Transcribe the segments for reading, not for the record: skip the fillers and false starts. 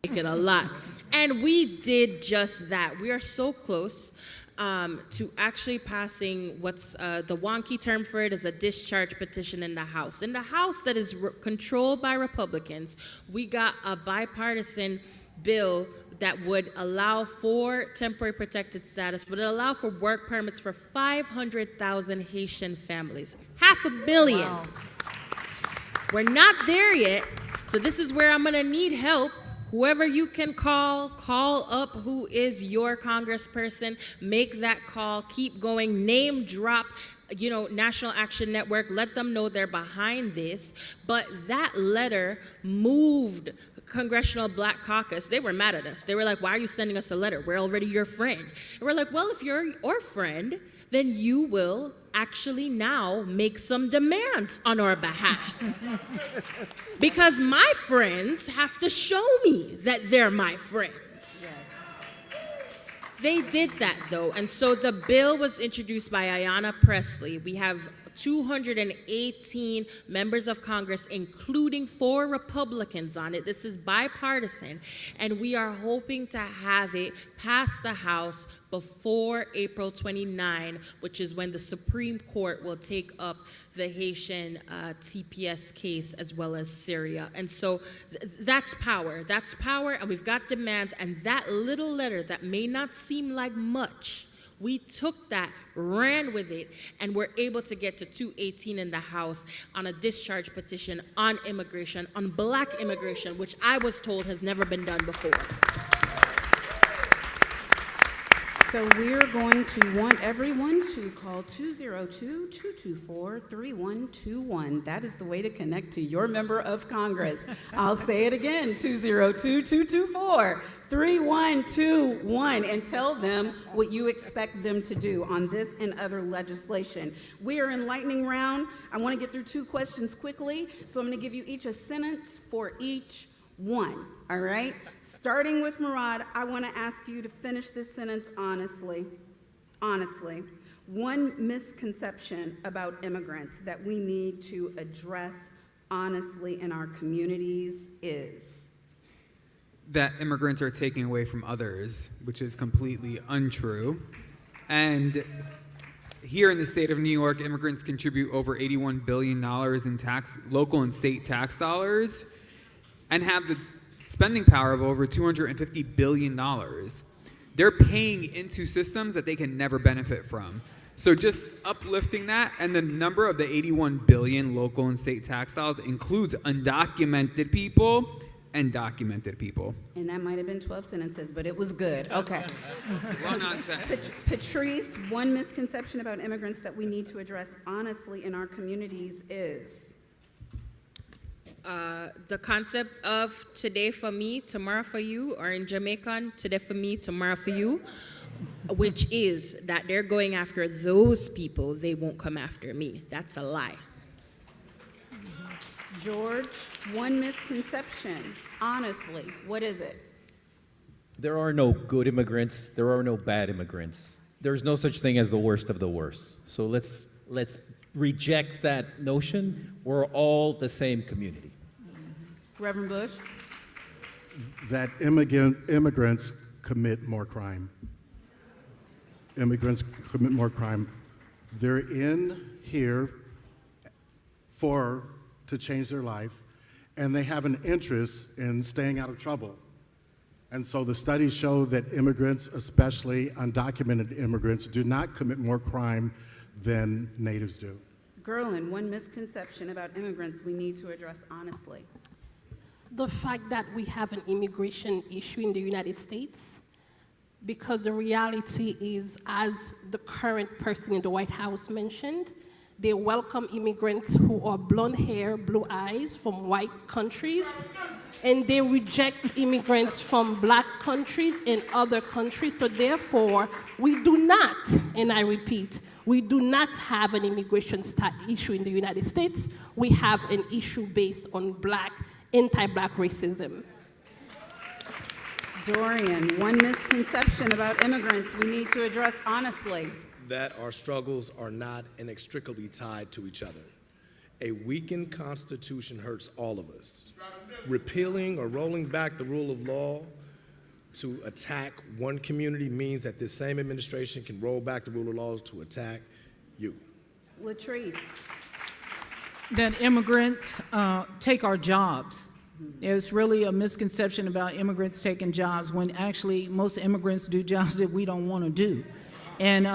make it a lot. And we did just that. We are so close to actually passing what's the wonky term for it is a discharge petition in the House. In the House that is controlled by Republicans, we got a bipartisan bill that would allow for temporary protected status, would allow for work permits for 500,000 Haitian families. 500 million. Wow. We're not there yet, so this is where I'm gonna need help. Whoever you can call up who is your congressperson, make that call, keep going, name drop, National Action Network, let them know they're behind this. But that letter moved Congressional Black Caucus. They were mad at us. They were like, why are you sending us a letter? We're already your friend. And we're like, well, if you're our friend, then you will actually now make some demands on our behalf. Because my friends have to show me that they're my friends. Yes. They did that, though, and so the bill was introduced by Ayanna Pressley. We have 218 members of Congress, including 4 Republicans on it. This is bipartisan, and we are hoping to have it pass the House before April 29, which is when the Supreme Court will take up the Haitian TPS case as well as Syria. And so that's power. That's power, and we've got demands, and that little letter that may not seem like much, we took that, ran with it, and were able to get to 218 in the House on a discharge petition on immigration, on Black immigration, which I was told has never been done before. So we're going to want everyone to call 202-224-3121. That is the way to connect to your member of Congress. I'll say it again, 202-224-3121, and tell them what you expect them to do on this and other legislation. We are in lightning round. I want to get through 2 questions quickly, so I'm going to give you each a sentence for each one, all right? Starting with Murad, I want to ask you to finish this sentence honestly. Honestly. One misconception about immigrants that we need to address honestly in our communities is? That immigrants are taking away from others, which is completely untrue. And here in the state of New York, immigrants contribute over $81 billion in local and state tax dollars, and have the spending power of over $250 billion. They're paying into systems that they can never benefit from. So just uplifting that, and the number of the 81 billion local and state tax dollars includes undocumented people and documented people. And that might have been 12 sentences, but it was good. Okay. Well, nonsense. Patrice, one misconception about immigrants that we need to address honestly in our communities is? The concept of today for me, tomorrow for you, or in Jamaican, today for me, tomorrow for you, which is that they're going after those people, they won't come after me. That's a lie. George, one misconception, honestly, what is it? There are no good immigrants. There are no bad immigrants. There's no such thing as the worst of the worst. So let's reject that notion. We're all the same community. Reverend Bush? That immigrants commit more crime. Immigrants commit more crime. They're in here to change their life, and they have an interest in staying out of trouble. And so the studies show that immigrants, especially undocumented immigrants, do not commit more crime than natives do. Gerlin, one misconception about immigrants we need to address honestly. The fact that we have an immigration issue in the United States, because the reality is, as the current person in the White House mentioned, they welcome immigrants who are blonde hair, blue eyes from white countries, and they reject immigrants from Black countries and other countries. So therefore, we do not, and I repeat, we do not have an immigration issue in the United States. We have an issue based on anti-Black racism. Dorian, one misconception about immigrants we need to address honestly. That our struggles are not inextricably tied to each other. A weakened Constitution hurts all of us. repealing or rolling back the rule of law to attack one community means that this same administration can roll back the rule of law to attack you. Latrice. That immigrants take our jobs. There's really a misconception about immigrants taking jobs when actually most immigrants do jobs that we don't want to do. And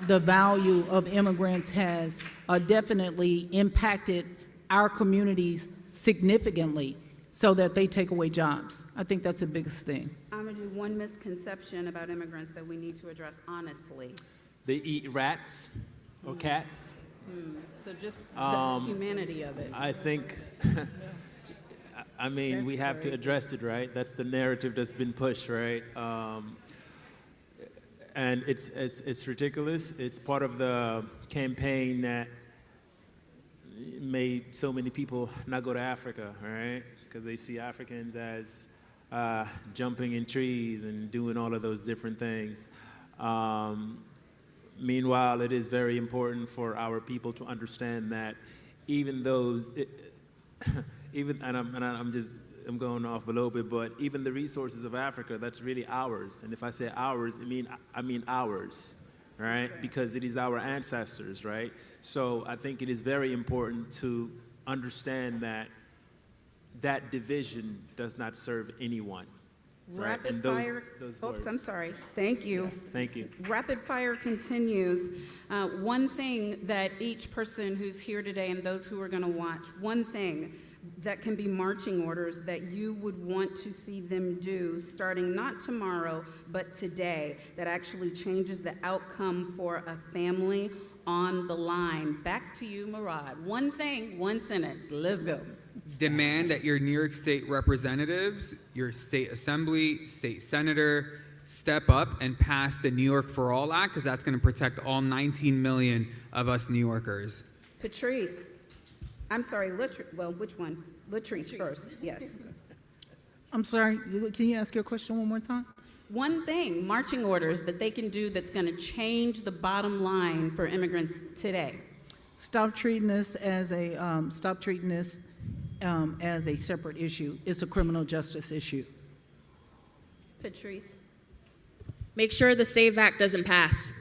the value of immigrants has definitely impacted our communities significantly so that they take away jobs. I think that's the biggest thing. I'm going to do one misconception about immigrants that we need to address honestly. They eat rats or cats. So just the humanity of it. I think, I mean, we have to address it, right? That's the narrative that's been pushed, right? And it's ridiculous. It's part of the campaign that made so many people not go to Africa, right? Because they see Africans as jumping in trees and doing all of those different things. Meanwhile, it is very important for our people to understand that even those, I'm going off a little bit, but even the resources of Africa, that's really ours. And if I say ours, I mean ours, right? Because it is our ancestors, right? So I think it is very important to understand that that division does not serve anyone. Right? Rapid And fire. those Oops, words. I'm sorry. Thank you. Thank you. Rapid fire continues. One thing that each person who's here today and those who are going to watch, one thing that can be marching orders that you would want to see them do starting not tomorrow, but today, that actually changes the outcome for a family on the line. Back to you, Murad. One thing, one sentence. Let's go. Demand that your New York State representatives, your state assembly, state senator, step up and pass the New York for All Act, because that's going to protect all 19 million of us New Yorkers. Patrice. I'm sorry, well, which one? Latrice first, yes. I'm sorry, can you ask your question one more time? One thing, marching orders that they can do that's going to change the bottom line for immigrants today. Stop treating this as a separate issue. It's a criminal justice issue. Patrice. Make sure the SAVE Act doesn't pass.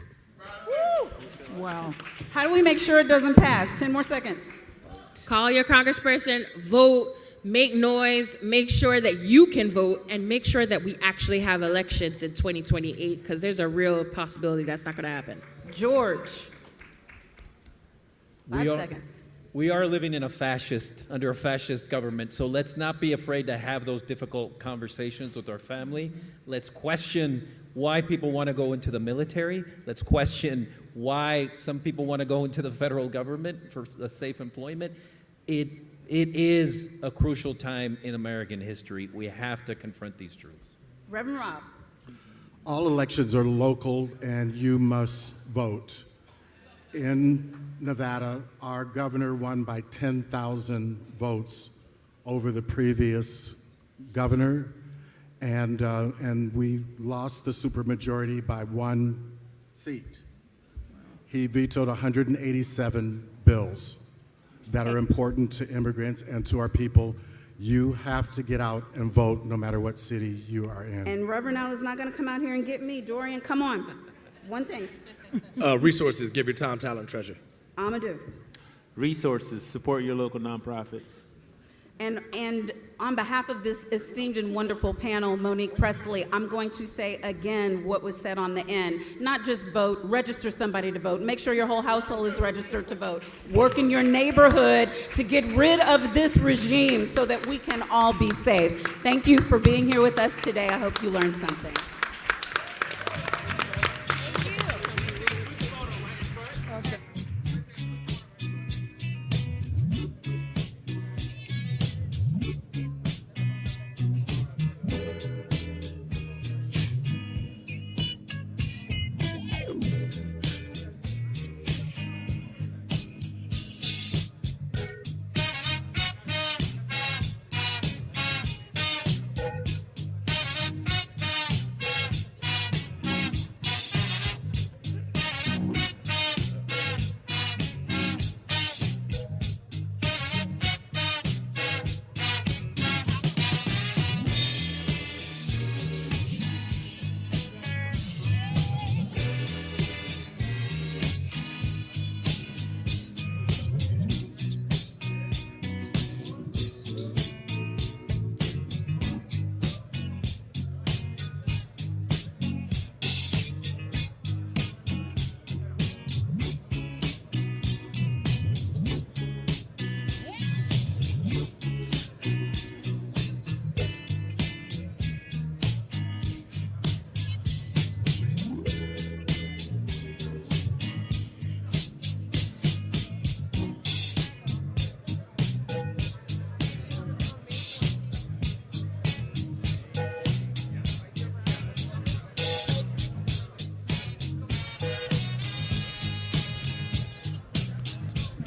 Woo! Wow. How do we make sure it doesn't pass? 10 more seconds. Call your congressperson, vote, make noise, make sure that you can vote, and make sure that we actually have elections in 2028, because there's a real possibility that's not going to happen. George. 5 seconds. We are living in under a fascist government, so let's not be afraid to have those difficult conversations with our family. Let's question why people want to go into the military. Let's question why some people want to go into the federal government for a safe employment. It is a crucial time in American history. We have to confront these truths. Reverend Rob. All elections are local, and you must vote. In Nevada, our governor won by 10,000 votes over the previous governor, and we lost the supermajority by 1 seat. He vetoed 187 bills that are important to immigrants and to our people. You have to get out and vote no matter what city you are in. And Reverend Al is not going to come out here and get me. Dorian, come on. One thing. Resources, give your time, talent, treasure. Amadou. Resources, support your local nonprofits. And on behalf of this esteemed and wonderful panel, Monique Presley, I'm going to say again what was said on the end. Not just vote, register somebody to vote. Make sure your whole household is registered to vote. Work in your neighborhood to get rid of this regime so that we can all be safe. Thank you for being here with us today. I hope you learned something.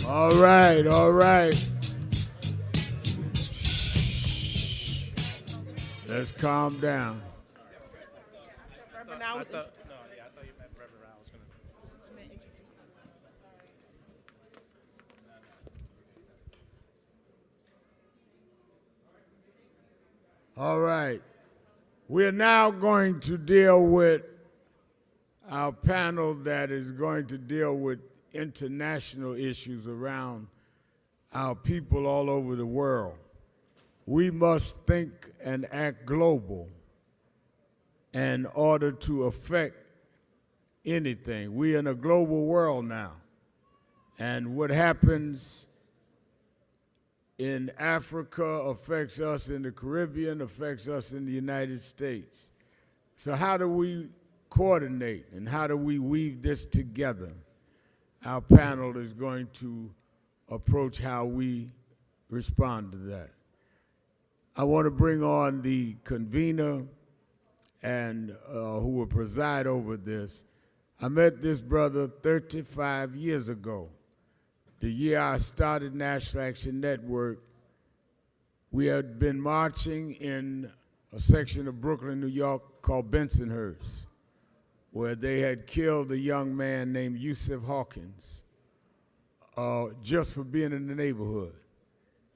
All right, all right. Let's calm down. All right. We're now going to deal with our panel that is going to deal with international issues around our people all over the world. We must think and act global in order to affect anything. We're in a global world now. And what happens in Africa affects us in the Caribbean, affects us in the United States. So how do we coordinate and how do we weave this together? Our panel is going to approach how we respond to that. I want to bring on the convener and who will preside over this. I met this brother 35 years ago. The year I started National Action Network, we had been marching in a section of Brooklyn, New York called Bensonhurst, where they had killed a young man named Yusuf Hawkins just for being in the neighborhood.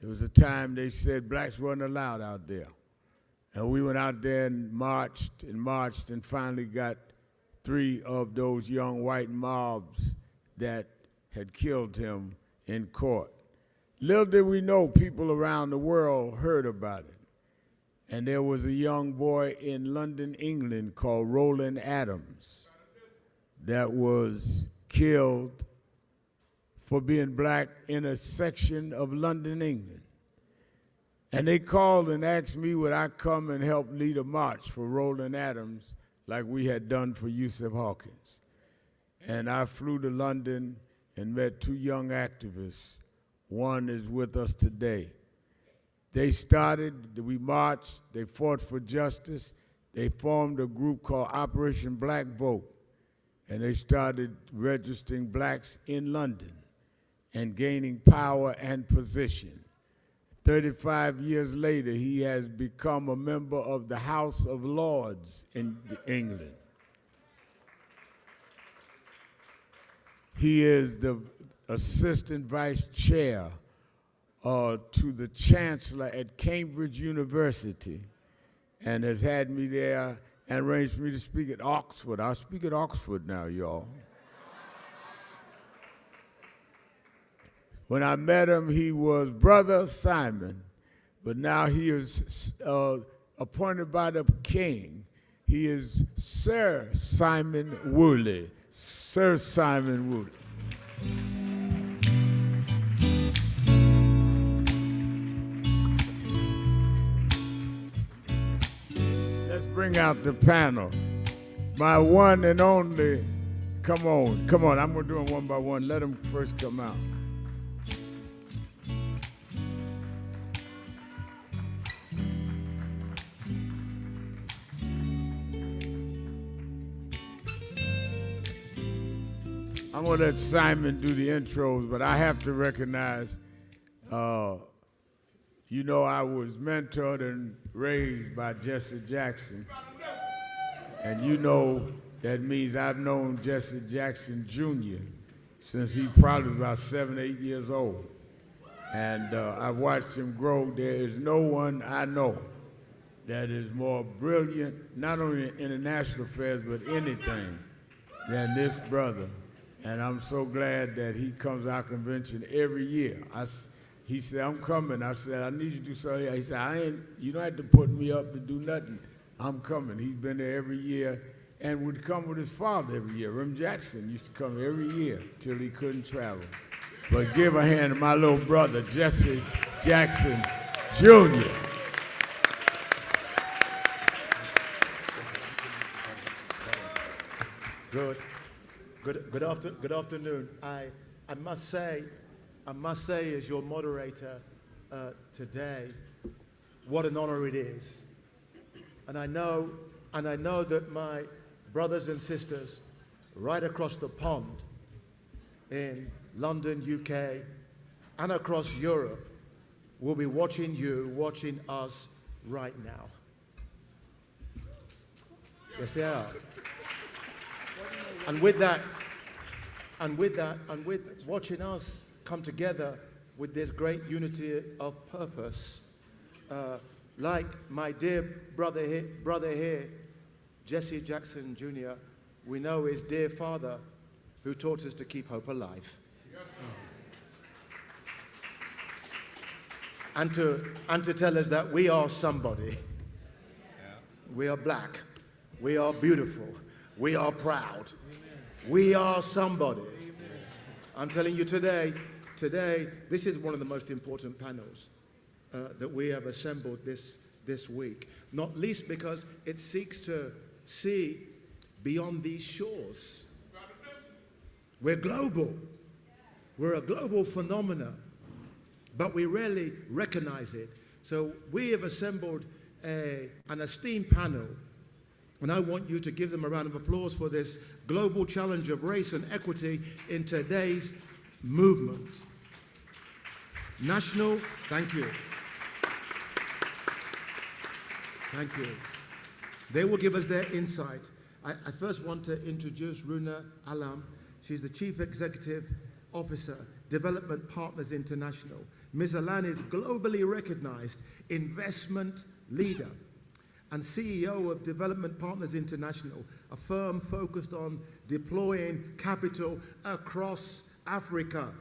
It was a time they said blacks weren't allowed out there. And we went out there and marched and finally got 3 of those young white mobs that had killed him in court. Little did we know people around the world heard about it. And there was a young boy in London, England called Roland Adams that was killed for being black in a section of London, England. And they called and asked me would I come and help lead a march for Roland Adams like we had done for Yusuf Hawkins. And I flew to London and met 2 young activists. One is with us today. They started, we marched, they fought for justice. They formed a group called Operation Black Vote. And they started registering blacks in London and gaining power and position. 35 years later, he has become a member of the House of Lords in England. He is the assistant vice chair to the chancellor at Cambridge University and has had me there and arranged for me to speak at Oxford. I'll speak at Oxford now, y'all. When I met him, he was Brother Simon, but now he is appointed by the king. He is Sir Simon Woolley. Sir Simon Woolley. Let's bring out the panel. My one and only, come on, I'm gonna do them one by one. Let them first come out. I'm gonna let Simon do the intros, but I have to recognize, you know, I was mentored and raised by Jesse Jackson. And you know that means I've known Jesse Jackson Jr. since he probably was about 7, 8 years old. And I've watched him grow. There is no one I know that is more brilliant, not only in international affairs, but anything, than this brother. And I'm so glad that he comes to our convention every year. He said, I'm coming. I said, I need you to do something. He said, you don't have to put me up to do nothing. I'm coming. He's been there every year and would come with his father every year. Rem Jackson used to come every year till he couldn't travel. But give a hand to my little brother, Jesse Jackson Jr. Good afternoon. I must say, as your moderator today, what an honor it is. And I know that my brothers and sisters right across the pond in London, UK, and across Europe will be watching you, watching us right now. Yes, they are. And with watching us come together with this great unity of purpose, like my dear brother here, Jesse Jackson Jr., we know his dear father who taught us to keep hope alive. And to tell us that we are somebody. We are black. We are beautiful. We are proud. We are somebody. I'm telling you today, this is one of the most important panels that we have assembled this week. Not least because it seeks to see beyond these shores. We're global. We're a global phenomenon, but we rarely recognize it. So we have assembled an esteemed panel, and I want you to give them a round of applause for this global challenge of race and equity in today's movement. Thank you. Thank you. They will give us their insight. I first want to introduce Runa Alam. She's the Chief Executive Officer, Development Partners International. Ms. Alan is globally recognized investment leader and CEO of Development Partners International, a firm focused on deploying capital across Africa.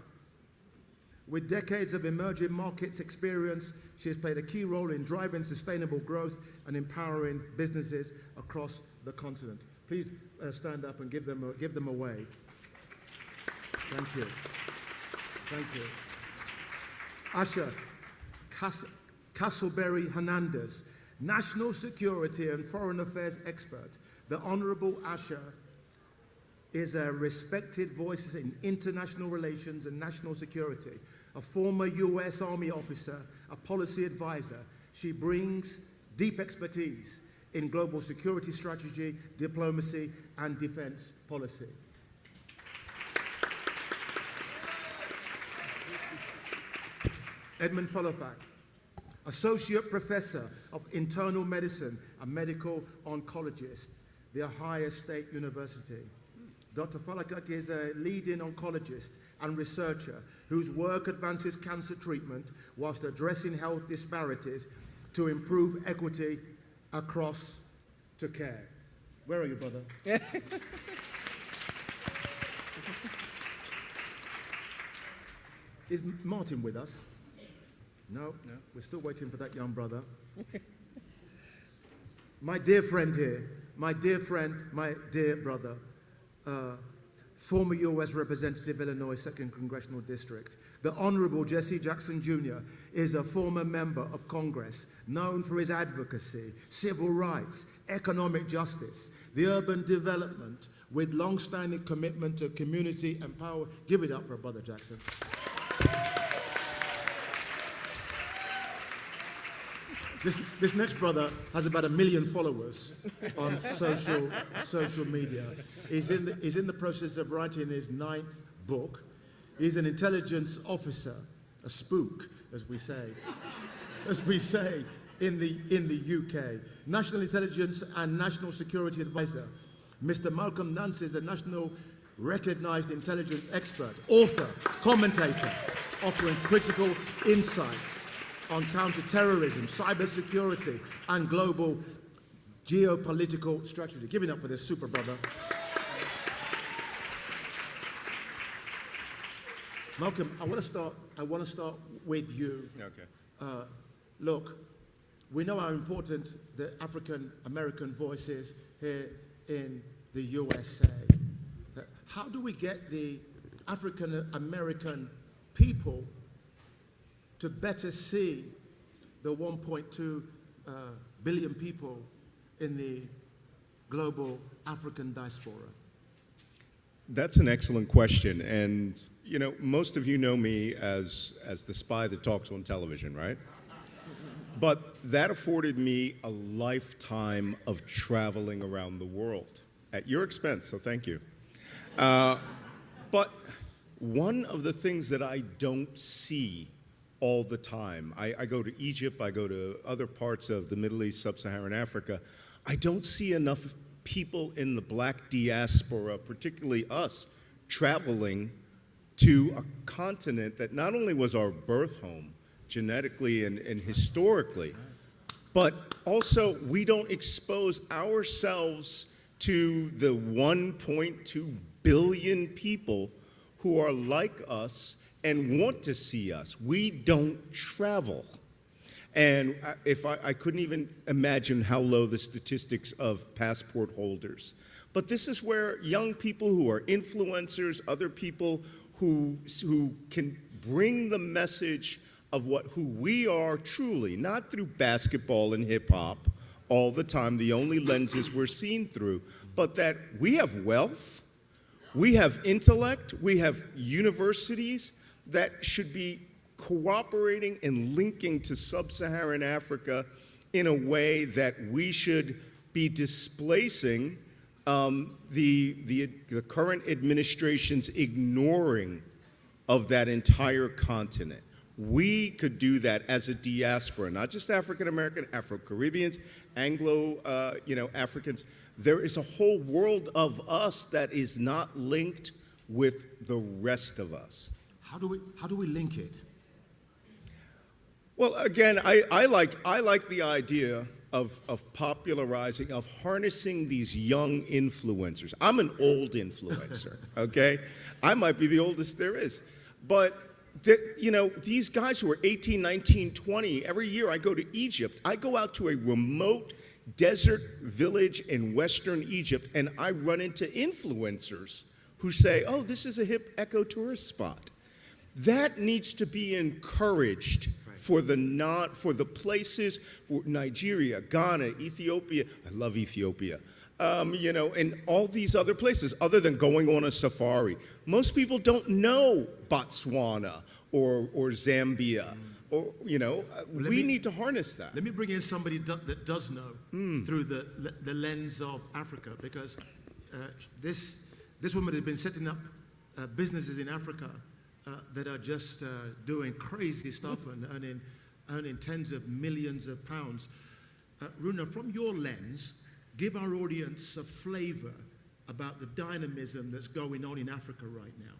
With decades of emerging markets experience, she has played a key role in driving sustainable growth and empowering businesses across the continent. Please stand up and give them a wave. Thank you. Thank you. Asha Castleberry Hernandez, National Security and Foreign Affairs expert. The Honorable Asha is a respected voice in international relations and national security, a former U.S. Army officer, a policy advisor. She brings deep expertise in global security strategy, diplomacy, and defense policy. Edmund Folofak, Associate Professor of Internal Medicine and Medical Oncologist, The Ohio State University. Dr. Folofak is a leading oncologist and researcher whose work advances cancer treatment whilst addressing health disparities to improve equity across to care. Where are you, brother? Is Martin with us? No, we're still waiting for that young brother. My dear friend here, my dear brother, former U.S. Representative, Illinois 2nd Congressional District. The Honorable Jesse Jackson Jr. is a former member of Congress, known for his advocacy, civil rights, economic justice, the urban development, with long-standing commitment to community and power. Give it up for Brother Jackson. This next brother has about 1 million followers on social media. He's in the process of writing his 9th book. He's an intelligence officer, a spook, as we say in the UK. National Intelligence and National Security Advisor. Mr. Malcolm Nance is a national recognized intelligence expert, author, commentator, offering critical insights on counterterrorism, cybersecurity, and global geopolitical strategy. Give it up for this super brother. Malcolm, I want to start with you. Okay. Look, we know how important the African American voice is here in the USA. How do we get the African American people to better see the 1.2 billion people in the global African diaspora? That's an excellent question. And, you know, most of you know me as the spy that talks on television, right? But that afforded me a lifetime of traveling around the world at your expense, so thank you. But one of the things that I don't see all the time, I go to Egypt, I go to other parts of the Middle East, Sub-Saharan Africa, I don't see enough people in the black diaspora, particularly us, traveling to a continent that not only was our birth home, genetically and historically, but also we don't expose ourselves to the 1.2 billion people who are like us and want to see us. We don't travel. And if I couldn't even imagine how low the statistics of passport holders. But this is where young people who are influencers, other people who can bring the message of who we are truly, not through basketball and hip hop all the time, the only lenses we're seen through, but that we have wealth, we have intellect, we have universities that should be cooperating and linking to sub-Saharan Africa in a way that we should be displacing the current administration's ignoring of that entire continent. We could do that as a diaspora, not just African American, Afro-Caribbeans, Anglo, Africans. There is a whole world of us that is not linked with the rest of us. How do we link it? Well, again, I like the idea of popularizing, of harnessing these young influencers. I'm an old influencer, okay? I might be the oldest there is. But, these guys who are 18, 19, 20, every year I go to Egypt. I go out to a remote desert village in Western Egypt, and I run into influencers who say, oh, this is a hip eco-tourist spot. That needs to be encouraged for the places, for Nigeria, Ghana, Ethiopia. I love Ethiopia. And all these other places, other than going on a safari. Most people don't know Botswana or Zambia. Or, we need to harness that. Let me bring in somebody that does know through the lens of Africa, because this woman has been setting up businesses in Africa that are just doing crazy stuff and earning tens of millions of pounds. Runa, from your lens, give our audience a flavor about the dynamism that's going on in Africa right now.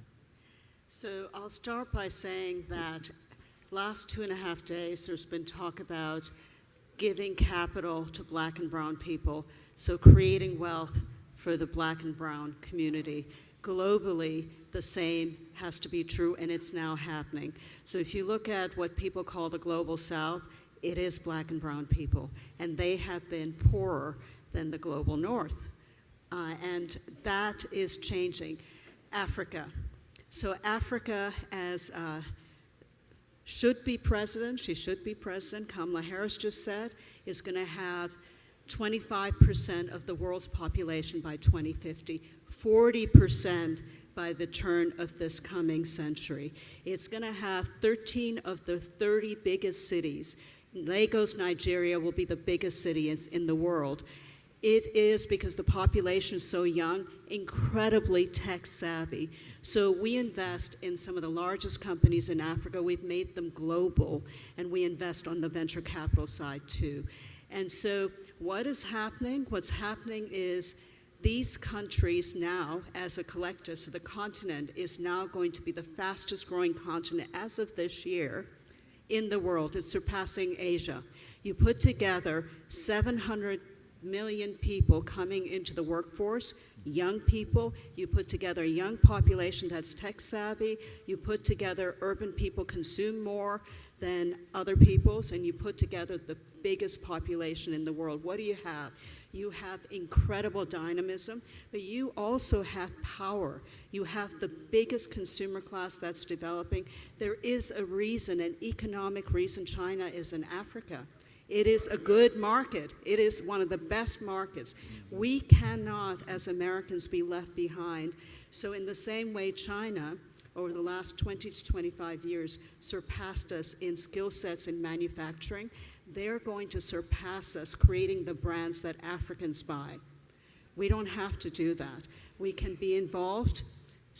So I'll start by saying that last 2.5 days there's been talk about giving capital to black and brown people, so creating wealth for the black and brown community. Globally, the same has to be true, and it's now happening. So if you look at what people call the global south, it is black and brown people, and they have been poorer than the global north. And that is changing. Africa. So Africa should be president, she should be president, Kamala Harris just said, is going to have 25% of the world's population by 2050, 40% by the turn of this coming century. It's going to have 13 of the 30 biggest cities. Lagos, Nigeria will be the biggest city in the world. It is, because the population is so young, incredibly tech savvy. So we invest in some of the largest companies in Africa. We've made them global, and we invest on the venture capital side too. And so what is happening? What's happening is these countries now, as a collective, so the continent is now going to be the fastest growing continent as of this year in the world. It's surpassing Asia. You put together 700 million people coming into the workforce, young people, you put together a young population that's tech savvy, you put together urban people consume more than other peoples, and you put together the biggest population in the world. What do you have? You have incredible dynamism, but you also have power. You have the biggest consumer class that's developing. There is a reason, an economic reason China is in Africa. It is a good market. It is one of the best markets. We cannot, as Americans, be left behind. So in the same way China, over the last 20 to 25 years, surpassed us in skill sets in manufacturing, they're going to surpass us creating the brands that Africans buy. We don't have to do that. We can be involved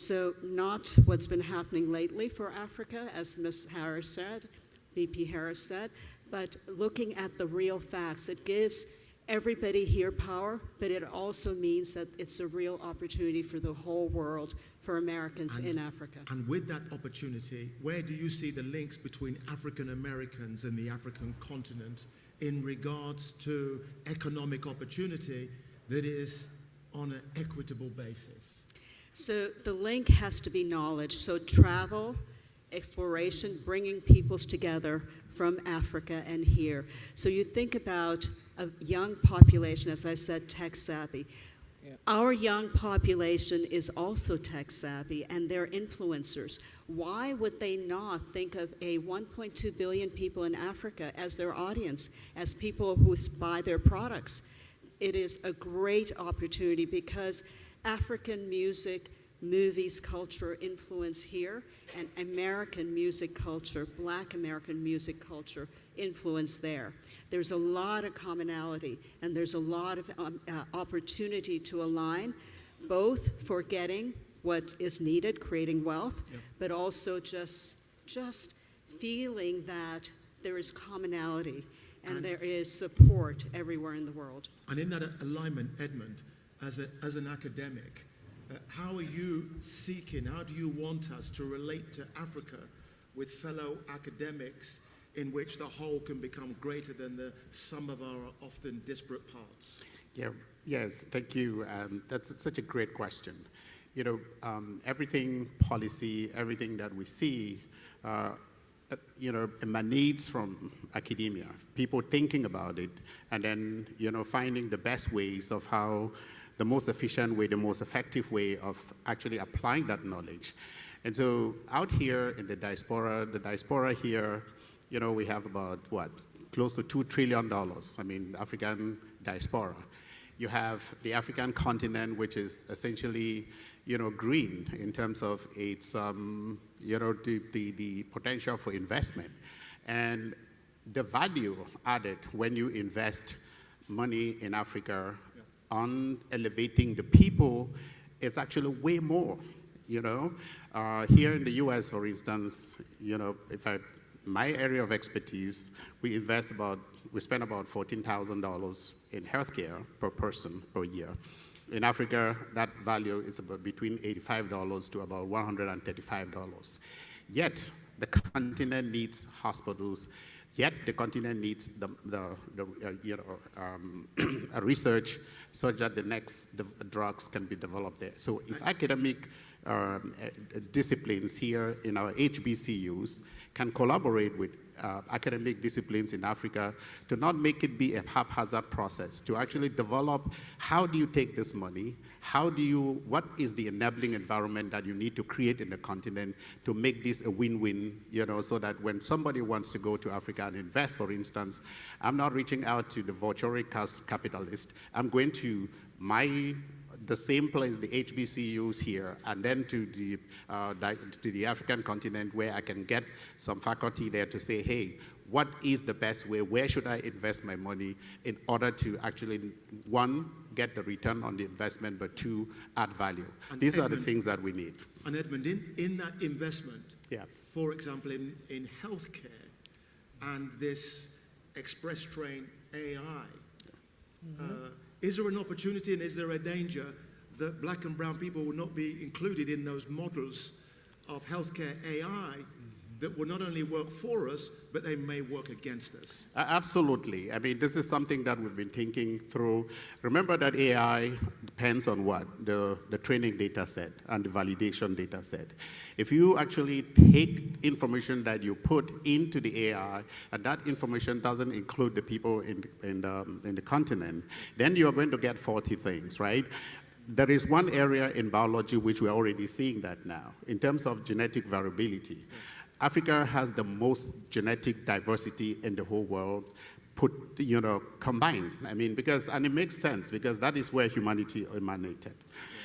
So not what's been happening lately for Africa, as Ms. Harris said, VP Harris said, but looking at the real facts. It gives everybody here power, but it also means that it's a real opportunity for the whole world, for Americans in Africa. And with that opportunity, where do you see the links between African Americans and the African continent in regards to economic opportunity that is on an equitable basis? So the link has to be knowledge. So travel, exploration, bringing peoples together from Africa and here. So you think about a young population, as I said, tech savvy. Our young population is also tech savvy, and they're influencers. Why would they not think of a 1.2 billion people in Africa as their audience, as people who buy their products? It is a great opportunity because African music, movies, culture influence here, and American music culture, Black American music culture influence there. There's a lot of commonality, and there's a lot of opportunity to align, both for getting what is needed, creating wealth, but also just feeling that there is commonality and there is support everywhere in the world. And in that alignment, Edmund, as an academic, how are you seeking, how do you want us to relate to Africa with fellow academics in which the whole can become greater than the sum of our often disparate parts? Yes, thank you. That's such a great question. You know, everything policy, everything that we see, emanates from academia. People thinking about it and then, finding the best ways of how the most efficient way, the most effective way of actually applying that knowledge. And so out here in the diaspora here, we have about, close to $2 trillion, African diaspora. You have the African continent, which is essentially, green in terms of its, the potential for investment. And the value added when you invest money in Africa on elevating the people is actually way more, Here in the US, for instance, my area of expertise, we spend about $14,000 in healthcare per person per year. In Africa, that value is about between $85 to about $135. Yet, the continent needs hospitals. Yet, the continent needs a research such that the next drugs can be developed there. So if academic disciplines here in our HBCUs can collaborate with academic disciplines in Africa to not make it be a haphazard process, to actually develop how do you take this money, what is the enabling environment that you need to create in the continent to make this a win-win, so that when somebody wants to go to Africa and invest, for instance, I'm not reaching out to the Vochoric capitalist. I'm going to the same place, the HBCUs here, and then to the African continent where I can get some faculty there to say, hey, what is the best way? Where should I invest my money in order to actually, one, get the return on the investment, but two, add value? And These Edmund, are the things that we need. And Edmund, in that investment, for example, in healthcare and this express train AI, is there an opportunity and is there a danger that Black and brown people will not be included in those models of healthcare AI that will not only work for us, but they may work against us? Absolutely. This is something that we've been thinking through. Remember that AI depends on what? The training data set and the validation data set. If you actually take information that you put into the AI, and that information doesn't include the people in the continent, then you are going to get faulty things, right? There is one area in biology which we're already seeing that now, in terms of genetic variability. Africa has the most genetic diversity in the whole world combined. And it makes sense because that is where humanity emanated.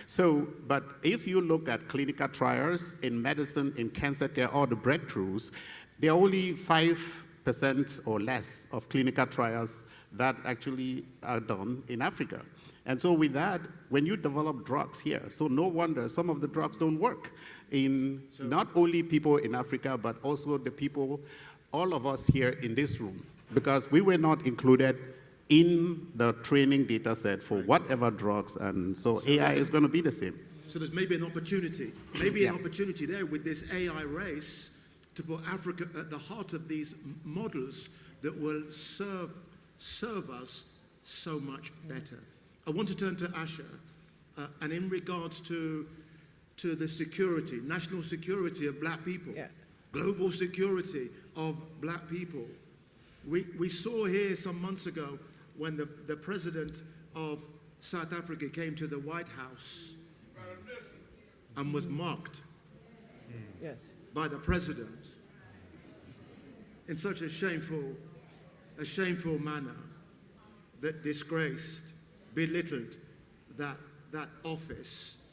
So, but if you look at clinical trials in medicine, in cancer care, all the breakthroughs, there are only 5% or less of clinical trials that actually are done in Africa. And so with that, when you develop drugs here, so no wonder some of the drugs don't work in not only people in Africa, but also the people, all of us here in this room, because we were not included in the training data set for whatever drugs, and so AI is going to be the same. So there's maybe an opportunity, an opportunity there with this AI race to put Africa at the heart of these models that will serve us so much better. I want to turn to Asha, and in regards to the security, national security of black people, global security of black people. We saw here some months ago when the president of South Africa came to the White House and was mocked by the president in such a shameful manner that disgraced, belittled that office.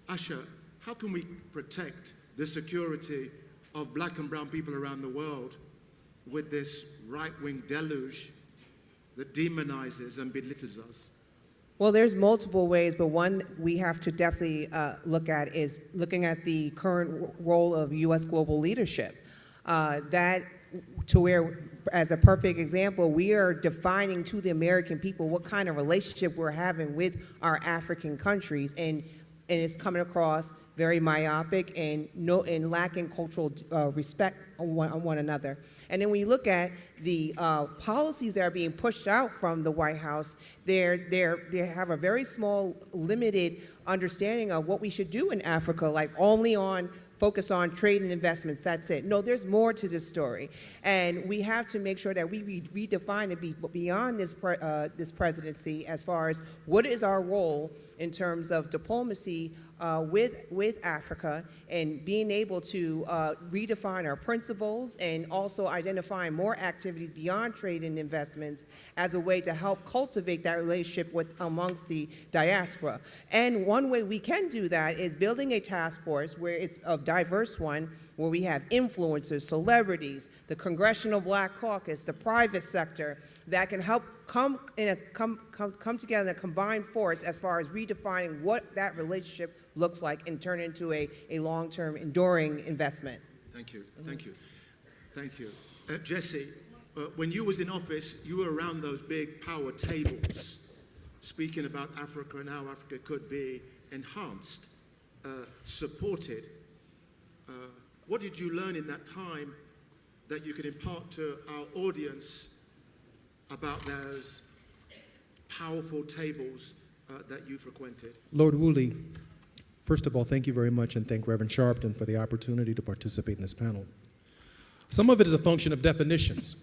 Asha, how can we protect the security of black and brown people around the world with this right-wing deluge that demonizes and belittles us? Well, there's multiple ways, but one we have to definitely look at is looking at the current role of U.S. global leadership. That to where, as a perfect example, we are defining to the American people what kind of relationship we're having with our African countries, and it's coming across very myopic and lacking cultural respect on one another. And then when you look at the policies that are being pushed out from the White House, they have a very small, limited understanding of what we should do in Africa, like only focus on trade and investments, that's it. No, there's more to this story. And we have to make sure that we redefine and be beyond this presidency as far as what is our role in terms of diplomacy with Africa, and being able to redefine our principles and also identifying more activities beyond trade and investments as a way to help cultivate that relationship amongst the diaspora. And one way we can do that is building a task force where it's a diverse one, where we have influencers, celebrities, the Congressional Black Caucus, the private sector, that can help come together in a combined force as far as redefining what that relationship looks like and turn it into a long-term, enduring investment. Thank you, thank you, thank you. Jesse, when you was in office, you were around those big power tables, speaking about Africa and how Africa could be enhanced, supported. What did you learn in that time that you could impart to our audience about those powerful tables that you frequented? Lord Woolley, first of all, thank you very much, and thank Reverend Sharpton for the opportunity to participate in this panel. Some of it is a function of definitions.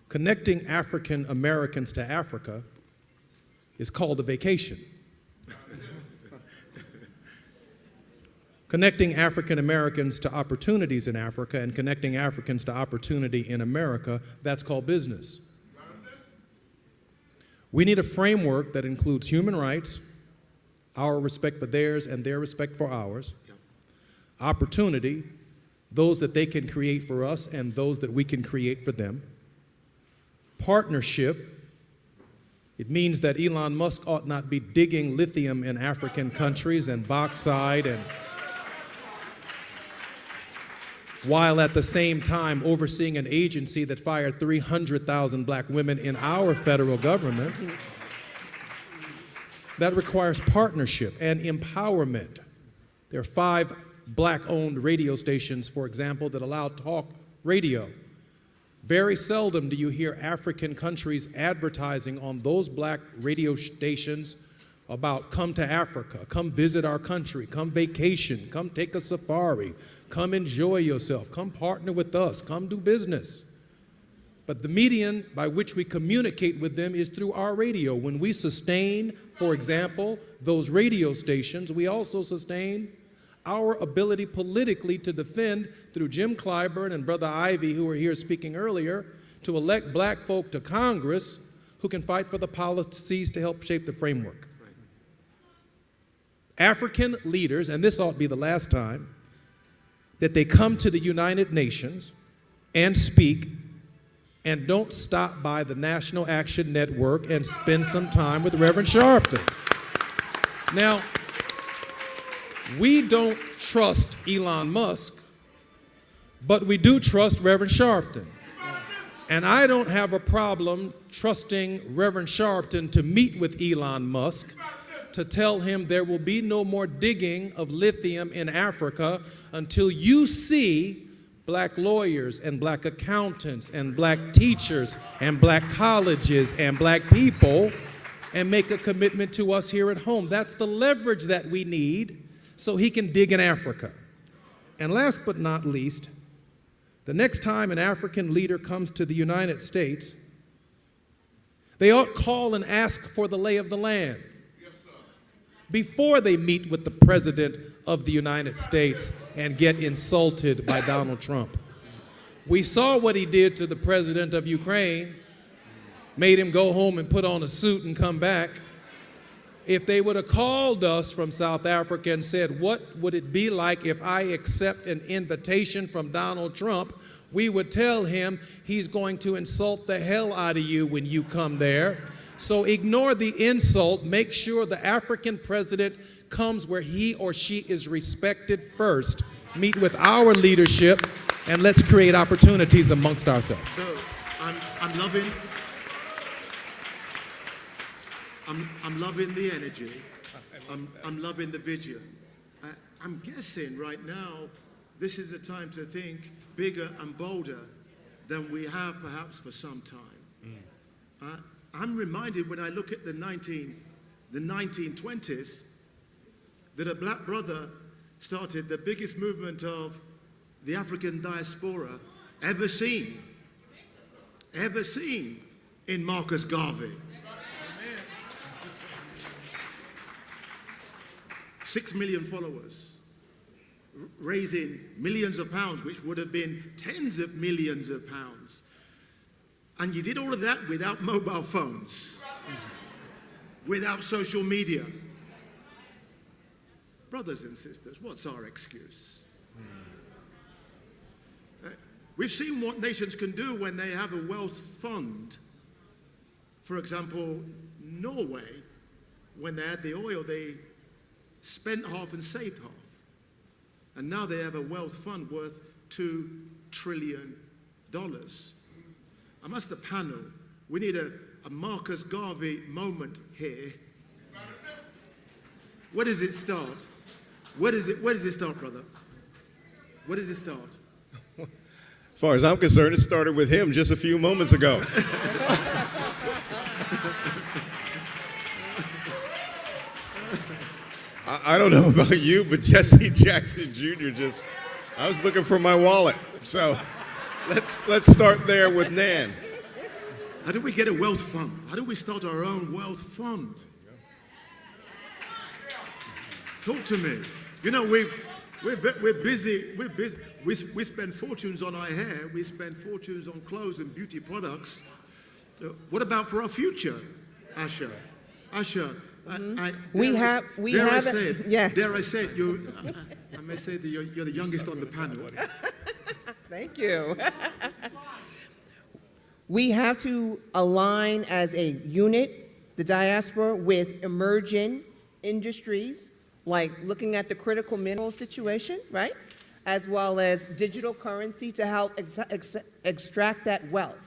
Connecting African Americans to Africa is called a vacation. Connecting African Americans to opportunities in Africa and connecting Africans to opportunity in America, that's called business. We need a framework that includes human rights, our respect for theirs and their respect for ours, opportunity, those that they can create for us and those that we can create for them, partnership. It means that Elon Musk ought not be digging lithium in African countries and bauxite, and while at the same time overseeing an agency that fired 300,000 black women in our federal government. That requires partnership and empowerment. There are 5 black-owned radio stations, for example, that allow talk radio. Very seldom do you hear African countries advertising on those black radio stations about come to Africa, come visit our country, come vacation, come take a safari, come enjoy yourself, come partner with us, come do business. But the medium by which we communicate with them is through our radio. When we sustain, for example, those radio stations, we also sustain our ability politically to defend, through Jim Clyburn and Brother Ivy, who were here speaking earlier, to elect black folk to Congress who can fight for the policies to help shape the framework. African leaders, and this ought to be the last time, that they come to the United Nations and speak and don't stop by the National Action Network and spend some time with Reverend Sharpton. Now, we don't trust Elon Musk, but we do trust Reverend Sharpton. And I don't have a problem trusting Reverend Sharpton to meet with Elon Musk to tell him there will be no more digging of lithium in Africa until you see black lawyers and black accountants and black teachers and black colleges and black people and make a commitment to us here at home. That's the leverage that we need so he can dig in Africa. And last but not least, the next time an African leader comes to the United States, they ought call and ask for the lay of the land before they meet with the President of the United States and get insulted by Donald Trump. We saw what he did to the President of Ukraine, made him go home and put on a suit and come back. If they would have called us from South Africa and said, what would it be like if I accept an invitation from Donald Trump, we would tell him he's going to insult the hell out of you when you come there. So ignore the insult. Make sure the African president comes where he or she is respected first. Meet with our leadership, and let's create opportunities amongst ourselves. So I'm loving the energy. I'm loving the vision. I'm guessing right now this is the time to think bigger and bolder than we have perhaps for some time. I'm reminded when I look at the 1920s that a black brother started the biggest movement of the African diaspora ever seen in Marcus Garvey. 6 million followers, raising millions of pounds, which would have been tens of millions of pounds. And you did all of that without mobile phones, without social media. Brothers and sisters, what's our excuse? We've seen what nations can do when they have a wealth fund. For example, Norway, when they had the oil, they spent half and saved half. And now they have a wealth fund worth $2 trillion. I'm asked the panel, we need a Marcus Garvey moment here. Where does it start? Where does it start, brother? Where does it start? As far as I'm concerned, it started with him just a few moments ago. I don't know about you, but Jesse Jackson Jr. I was looking for my wallet. So let's start there with Nan. How do we get a wealth fund? How do we start our own wealth fund? Talk to me. You know, we're busy. We spend fortunes on our hair. We spend fortunes on clothes and beauty products. What about for our future, Asha? Asha, Dare I say it, I may say that you're the youngest on the panel. Thank you. We have to align as a unit, the diaspora, with emerging industries, like looking at the critical mineral situation, right? As well as digital currency to help extract that wealth,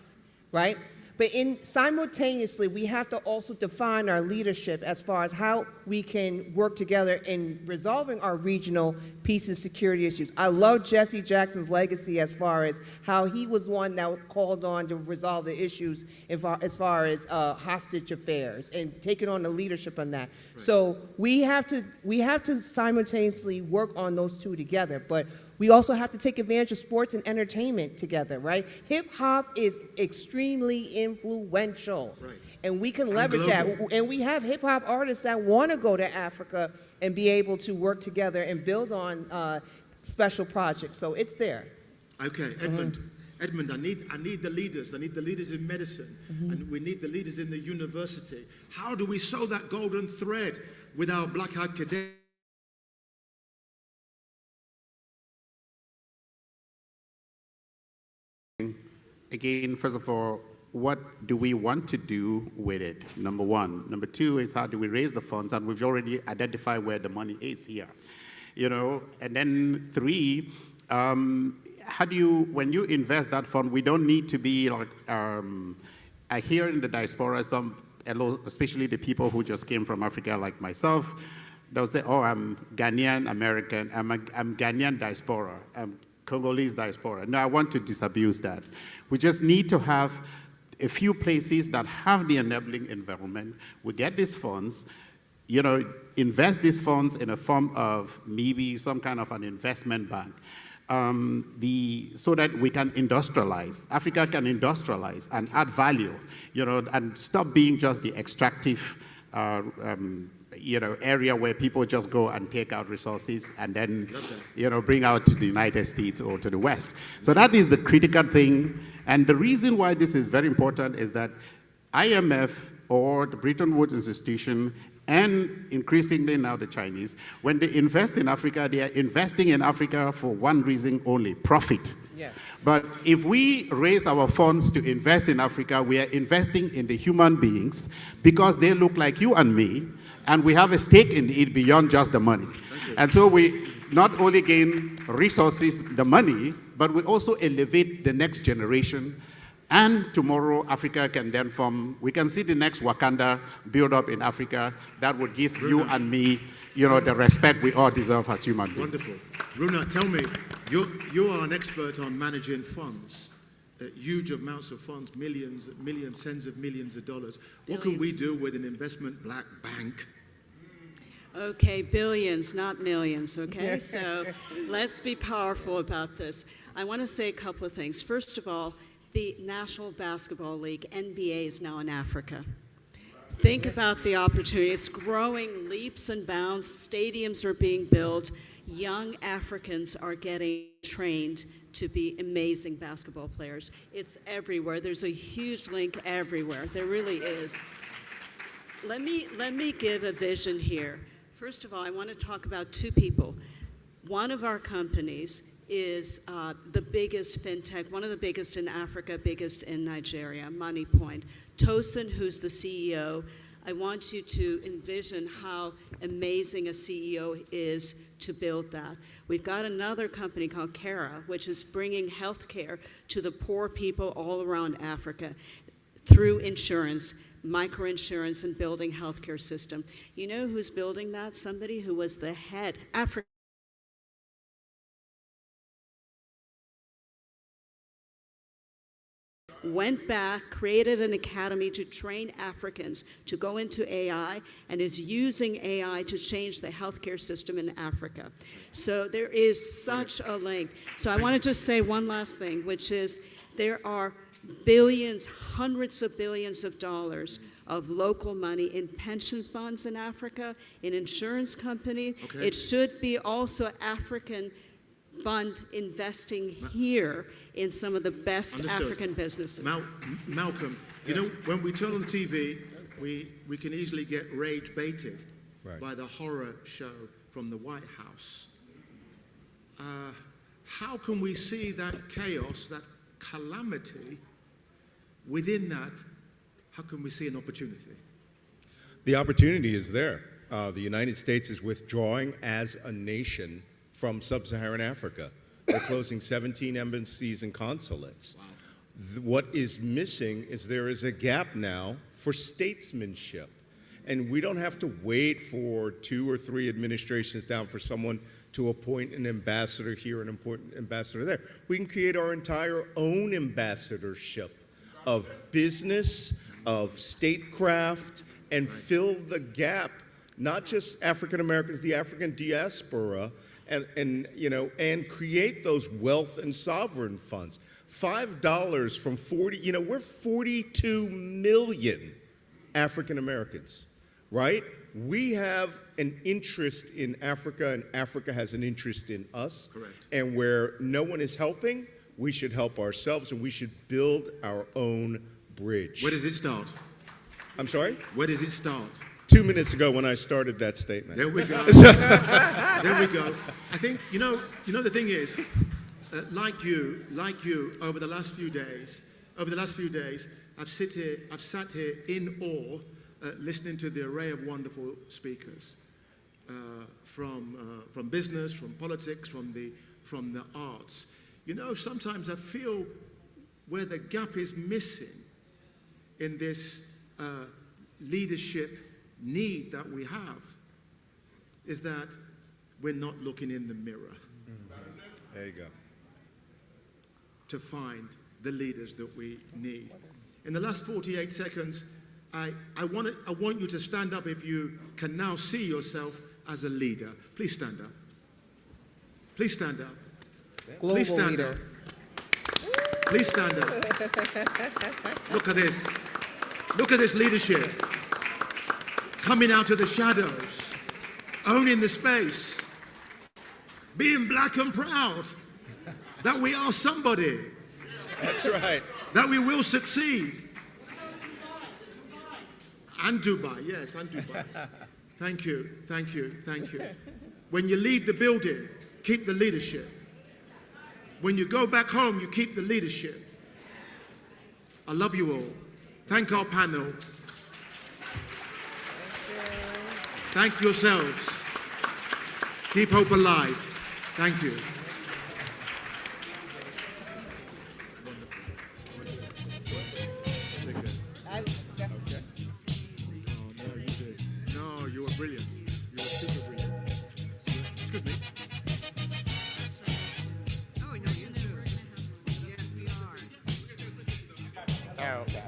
right? But simultaneously, we have to also define our leadership as far as how we can work together in resolving our regional peace and security issues. I love Jesse Jackson's legacy as far as how he was one that called on to resolve the issues as far as hostage affairs and taking on the leadership on that. Right. So we have to simultaneously work on those two together. But we also have to take advantage of sports and entertainment together, right? Hip hop is extremely influential, right. And we can leverage that. And we have hip hop artists that want to go to Africa and be able to work together and build on special projects. So it's there. Okay, Edmund. Edmund, I need the leaders. I need the leaders in medicine, and we need the leaders in the university. How do we sew that golden thread with our black academics? again, first of all, what do we want to do with it? Number one. Number two is how do we raise the funds? And we've already identified where the money is here. And then three, how do you, when you invest that fund, we don't need to be like, I hear in the diaspora especially the people who just came from Africa like myself, they'll say, oh, I'm Ghanaian American, I'm Ghanaian diaspora, I'm Congolese diaspora. No, I want to disabuse that. We just need to have a few places that have the enabling environment. We get these funds, invest these funds in a form of maybe some kind of an investment bank. So that we can industrialize. Africa can industrialize and add value, and stop being just the extractive, area where people just go and take out resources and then, bring out to the United States or to the West. So that is the critical thing. And the reason why this is very important is that IMF or the Bretton Woods Institution and increasingly now the Chinese, when they invest in Africa, they are investing in Africa for one reason only, profit. Yes. But if we raise our funds to invest in Africa, we are investing in the human beings because they look like you and me, and we have a stake in it beyond just the money. And so we not only gain resources, the money, but we also elevate the next generation. And tomorrow, Africa can then form, we can see the next Wakanda build up in Africa that would give you and me, the respect we all deserve as human beings. Wonderful. Runa, tell me, you are an expert on managing funds, huge amounts of funds, millions, tens of millions of dollars. What can we do with an investment black bank? Okay, billions, not millions, okay? So let's be powerful about this. I want to say a couple of things. First of all, the National Basketball League, NBA, is now in Africa. Think about the opportunity. It's growing leaps and bounds. Stadiums are being built. Young Africans are getting trained to be amazing basketball players. It's everywhere. There's a huge link everywhere. There really is. Let me give a vision here. First of all, I want to talk about two people. One of our companies is the biggest fintech, one of the biggest in Africa, biggest in Nigeria, MoneyPoint. Tosin, who's the CEO, I want you to envision how amazing a CEO is to build that. We've got another company called Kara, which is bringing healthcare to the poor people all around Africa through insurance, microinsurance, and building healthcare system. You know who's building that? Somebody who was the head, went back, created an academy to train Africans to go into AI, and is using AI to change the healthcare system in Africa. So there is such a link. So I want to just say one last thing, which is there are billions, hundreds of billions of dollars of local money in pension funds in Africa, in insurance companies. Okay. It should be also African fund investing here in some of the best Understood. African businesses. Malcolm, when we turn on the TV, we can easily get rage baited by the horror show from the White House. How can we see that chaos, that calamity within that? How can we see an opportunity? The opportunity is there. The United States is withdrawing as a nation from sub-Saharan Africa. They're closing 17 embassies and consulates. Wow. What is missing is there is a gap now for statesmanship. And we don't have to wait for 2 or 3 administrations down for someone to appoint an ambassador here and an ambassador there. We can create our entire own ambassadorship of business, of statecraft, and fill the gap, not just African Americans, the African diaspora, and create those wealth and sovereign funds. $5 from 40, we're 42 million African Americans, right? We have an interest in Africa, and Africa has an interest in us. Correct. And where no one is helping, we should help ourselves, and we should build our own bridge. Where does it start? I'm sorry? Where does it start? 2 minutes ago when I started that statement. There we go. There we go. I think, the thing is, like you, over the last few days, Over the last few days, I've sat here in awe, listening to the array of wonderful speakers from business, from politics, from the arts. You know, sometimes I feel where the gap is missing in this leadership need that we have is that we're not looking in the mirror. There you go. To find the leaders that we need. In the last 48 seconds, I want you to stand up if you can now see yourself as a leader. Please stand up. Please stand up. Global Please stand leader. up. Please stand up. Look at this. Look at this leadership. Coming out of the shadows. Owning the space. Being black and proud. That we are somebody. That's right. That we will succeed. And Dubai, yes, and Dubai. Thank you, thank you, thank you. When you leave the building, keep the leadership. When you go back home, you keep the leadership. I love you all. Thank our panel. Thank yourselves. Keep hope alive. Thank you. No, you were brilliant. You were super brilliant. Excuse me. Oh, no, you too. Yes, we are. Oh, okay.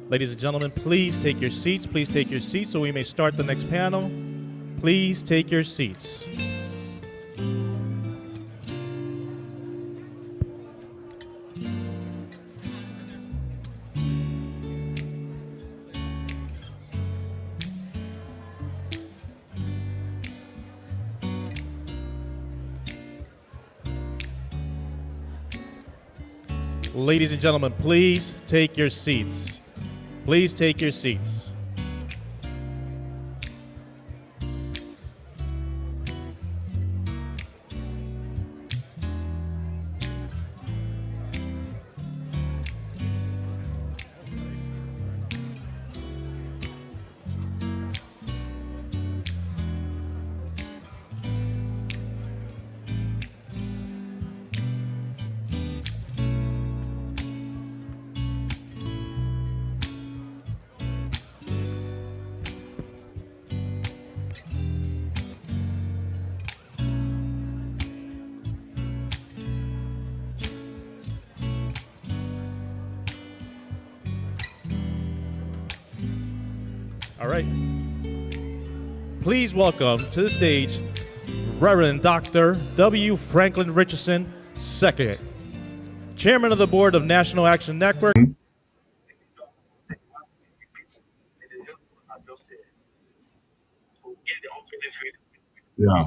Ladies and gentlemen, please take your seats. Please take your seats so we may start the next panel. Please take your seats. Ladies and gentlemen, please take your seats. Please take your seats. All right. Please welcome to the stage Reverend Dr. W. Franklin Richardson II, Chairman of the Board of National Action Network. Yeah.